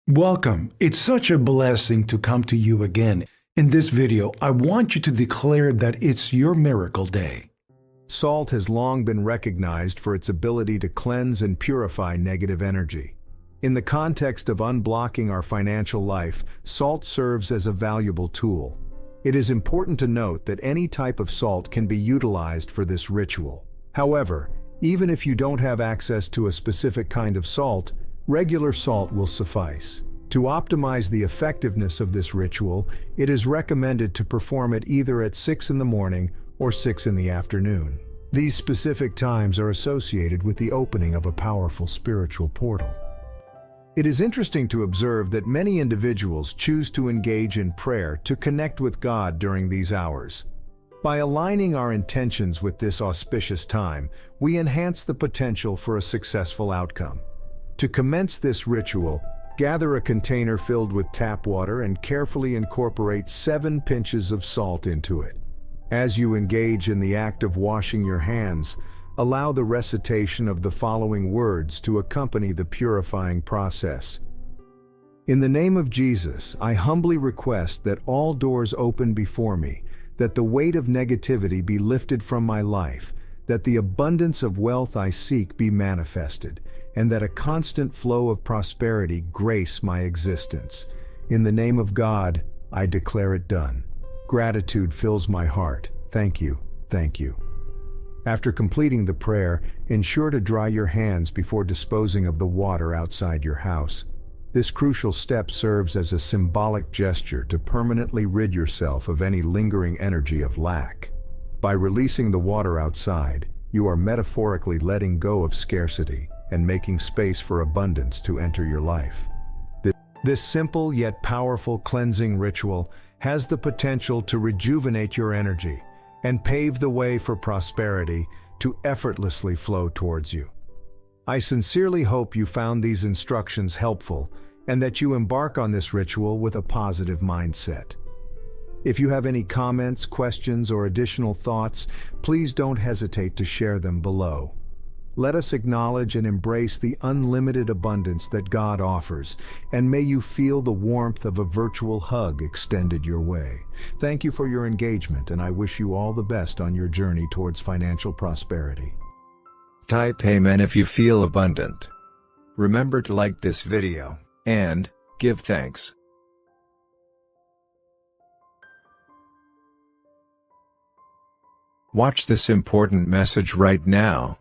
Welcome. It's such a blessing to come to you again. In this video, I want you to declare that it's your miracle day. Salt has long been recognized for its ability to cleanse and purify negative energy. In the context of unblocking our financial life, salt serves as a valuable tool. It is important to note that any type of salt can be utilized for this ritual. However, even if you don't have access to a specific kind of salt, regular salt will suffice. To optimize the effectiveness of this ritual, it is recommended to perform it either at 6 in the morning or 6 in the afternoon. These specific times are associated with the opening of a powerful spiritual portal. It is interesting to observe that many individuals choose to engage in prayer to connect with God during these hours. By aligning our intentions with this auspicious time, we enhance the potential for a successful outcome. To commence this ritual, gather a container filled with tap water and carefully incorporate 7 pinches of salt into it. As you engage in the act of washing your hands, allow the recitation of the following words to accompany the purifying process. In the name of Jesus, I humbly request that all doors open before me, that the weight of negativity be lifted from my life, that the abundance of wealth I seek be manifested, and that a constant flow of prosperity grace my existence. In the name of God, I declare it done. Gratitude fills my heart. Thank you, thank you. After completing the prayer, ensure to dry your hands before disposing of the water outside your house. This crucial step serves as a symbolic gesture to permanently rid yourself of any lingering energy of lack. By releasing the water outside, you are metaphorically letting go of scarcity and making space for abundance to enter your life. This simple yet powerful cleansing ritual has the potential to rejuvenate your energy and pave the way for prosperity to effortlessly flow towards you. I sincerely hope you found these instructions helpful and that you embark on this ritual with a positive mindset. If you have any comments, questions, or additional thoughts, please don't hesitate to share them below. Let us acknowledge and embrace the unlimited abundance that God offers, and may you feel the warmth of a virtual hug extended your way. Thank you for your engagement, and I wish you all the best on your journey towards financial prosperity. Type Amen if you feel abundant. Remember to like this video, and give thanks. Watch this important message right now.